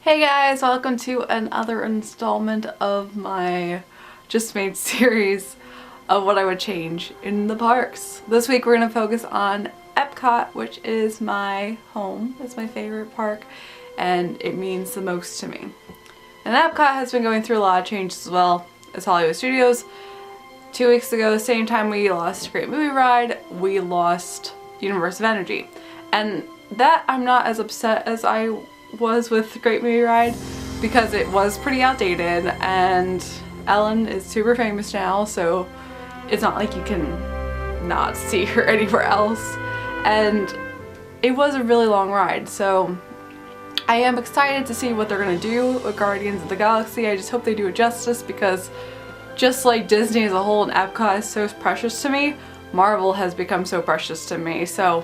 Hey guys, welcome to another installment of my Just Made series of what I would change in the parks. This week we're going to focus on Epcot, which is my home. It's my favorite park and it means the most to me. And Epcot has been going through a lot of changes as well as Hollywood Studios. 2 weeks ago, the same time we lost Great Movie Ride, we lost Universe of Energy. And that I'm not as upset as I was with Great Movie Ride because it was pretty outdated and Ellen is super famous now, so it's not like you can not see her anywhere else. And it was a really long ride, so I am excited to see what they're gonna do with Guardians of the Galaxy. I just hope they do it justice because just like Disney as a whole and Epcot is so precious to me, Marvel has become so precious to me. So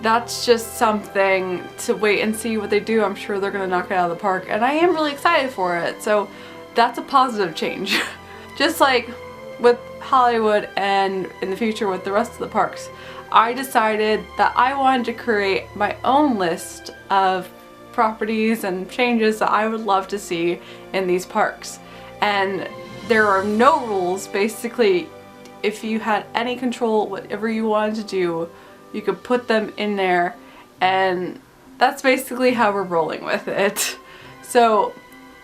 that's just something to wait and see what they do. I'm sure they're gonna knock it out of the park and I am really excited for it. So that's a positive change. Just like with Hollywood and in the future with the rest of the parks, I decided that I wanted to create my own list of properties and changes that I would love to see in these parks. And there are no rules. Basically, if you had any control, whatever you wanted to do, you could put them in there, and that's basically how we're rolling with it. So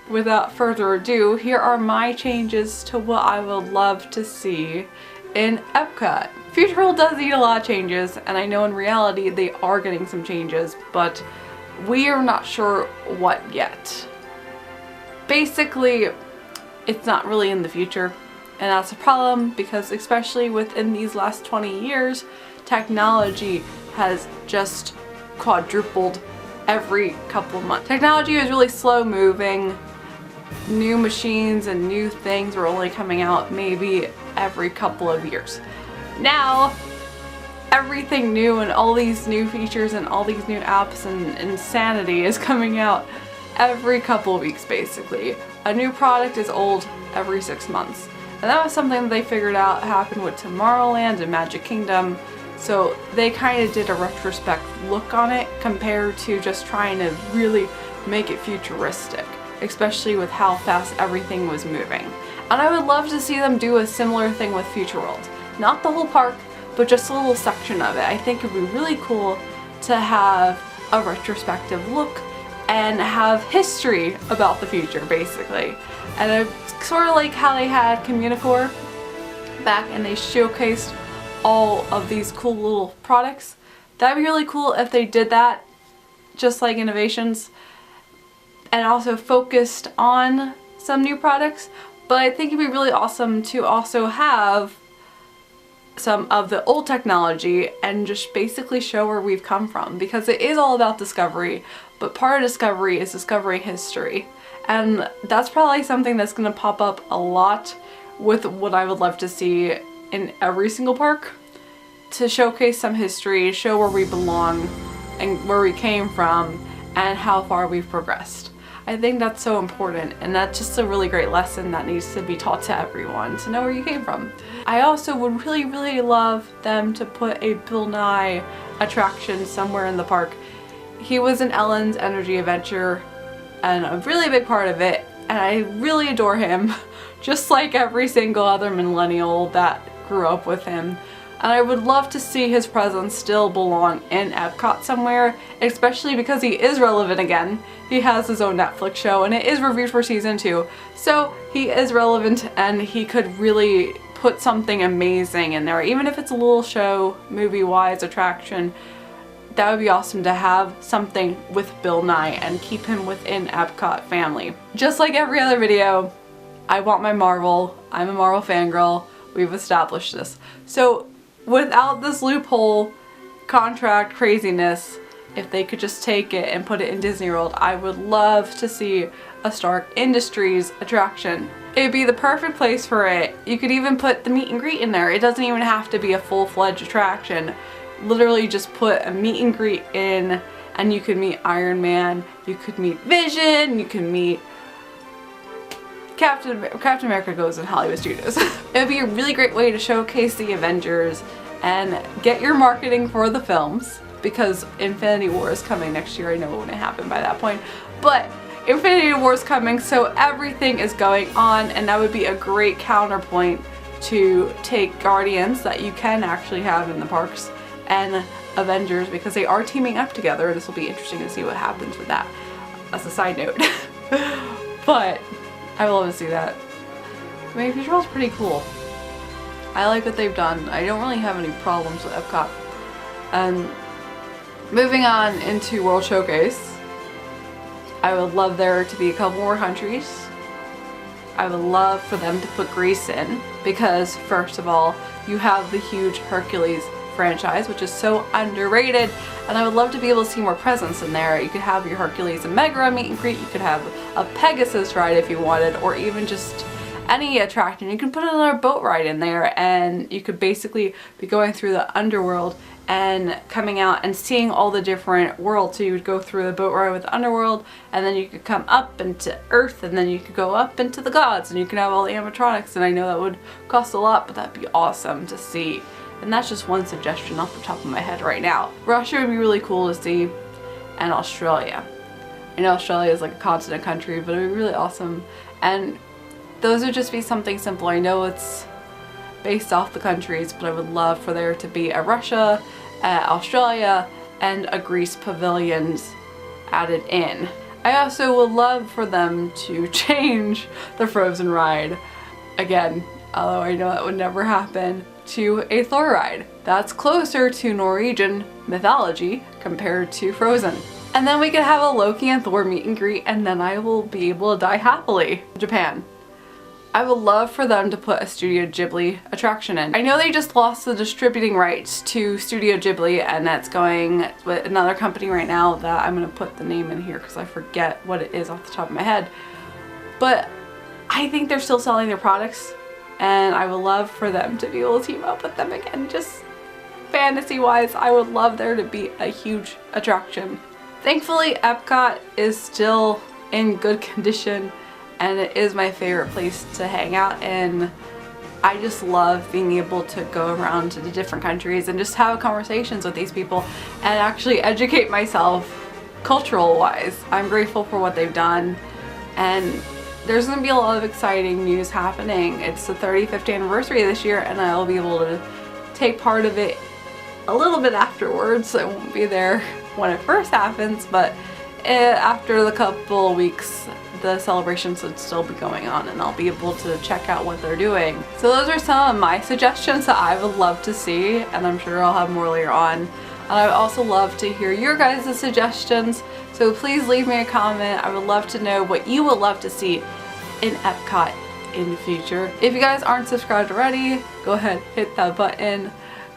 without further ado, here are my changes to what I would love to see in Epcot. Future World does need a lot of changes, and I know in reality they are getting some changes, but we are not sure what yet. Basically, it's not really in the future, and that's a problem because especially within these last 20 years, technology has just quadrupled every couple of months. Technology is really slow moving. New machines and new things are only coming out maybe every couple of years. Now, everything new and all these new features and all these new apps and insanity is coming out every couple of weeks basically. A new product is old every 6 months. And that was something that they figured out happened with Tomorrowland and Magic Kingdom. So they kind of did a retrospect look on it compared to just trying to really make it futuristic, especially with how fast everything was moving. And I would love to see them do a similar thing with Future World. Not the whole park, but just a little section of it. I think it would be really cool to have a retrospective look and have history about the future, basically. And it's sort of like how they had Communicore back and they showcased all of these cool little products. That'd be really cool if they did that, just like Innovations, and also focused on some new products. But I think it'd be really awesome to also have some of the old technology and just basically show where we've come from, because it is all about discovery, but part of discovery is discovering history. And that's probably something that's going to pop up a lot with what I would love to see in every single park, to showcase some history, show where we belong and where we came from and how far we've progressed. I think that's so important, and that's just a really great lesson that needs to be taught to everyone, to know where you came from. I also would really love them to put a Bill Nye attraction somewhere in the park. He was in Ellen's Energy Adventure and a really big part of it, and I really adore him, just like every single other millennial that grew up with him. And I would love to see his presence still belong in Epcot somewhere, especially because he is relevant again. He has his own Netflix show and it is reviewed for season 2. So he is relevant and he could really put something amazing in there. Even if it's a little show, movie-wise, attraction, that would be awesome to have something with Bill Nye and keep him within Epcot family. Just like every other video, I want my Marvel. I'm a Marvel fangirl. We've established this. So without this loophole contract craziness, if they could just take it and put it in Disney World, I would love to see a Stark Industries attraction. It would be the perfect place for it. You could even put the meet and greet in there. It doesn't even have to be a full-fledged attraction. Literally just put a meet and greet in and you could meet Iron Man, you could meet Vision, you can meet Captain America goes in Hollywood Studios. It would be a really great way to showcase the Avengers and get your marketing for the films, because Infinity War is coming next year. I know it wouldn't happen by that point, but Infinity War's coming, so everything is going on, and that would be a great counterpoint to take Guardians that you can actually have in the parks and Avengers, because they are teaming up together. This will be interesting to see what happens with that as a side note. But I would love to see that. I mean, Future World's pretty cool. I like what they've done. I don't really have any problems with Epcot. And moving on into World Showcase, I would love there to be a couple more countries. I would love for them to put Greece in, because first of all, you have the huge Hercules franchise, which is so underrated, and I would love to be able to see more presence in there. You could have your Hercules and Megara meet and greet, you could have a Pegasus ride if you wanted, or even just any attraction. You can put another boat ride in there, and you could basically be going through the underworld and coming out and seeing all the different worlds. So you would go through the boat ride with the underworld, and then you could come up into Earth, and then you could go up into the gods, and you can have all the animatronics. And I know that would cost a lot, but that'd be awesome to see. And that's just one suggestion off the top of my head right now. Russia would be really cool to see, and Australia. I know Australia is like a continent country, but it would be really awesome. And those would just be something simple. I know it's based off the countries, but I would love for there to be a Russia, Australia, and a Greece pavilions added in. I also would love for them to change the Frozen ride again, although I know that would never happen, to a Thor ride. That's closer to Norwegian mythology compared to Frozen. And then we could have a Loki and Thor meet and greet, and then I will be able to die happily. Japan. I would love for them to put a Studio Ghibli attraction in. I know they just lost the distributing rights to Studio Ghibli, and that's going with another company right now that I'm gonna put the name in here because I forget what it is off the top of my head. But I think they're still selling their products, and I would love for them to be able to team up with them again. Just fantasy wise, I would love there to be a huge attraction. Thankfully, Epcot is still in good condition, and it is my favorite place to hang out, and I just love being able to go around to the different countries and just have conversations with these people and actually educate myself cultural wise. I'm grateful for what they've done, and there's going to be a lot of exciting news happening. It's the 35th anniversary this year, and I'll be able to take part of it a little bit afterwards. I won't be there when it first happens, but after the couple of weeks, the celebrations would still be going on, and I'll be able to check out what they're doing. So those are some of my suggestions that I would love to see, and I'm sure I'll have more later on. And I would also love to hear your guys' suggestions, so please leave me a comment. I would love to know what you would love to see in Epcot in the future. If you guys aren't subscribed already, go ahead, hit that button,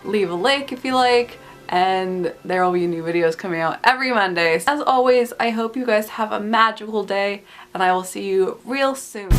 leave a like if you like, and there will be new videos coming out every Monday. As always, I hope you guys have a magical day, and I will see you real soon.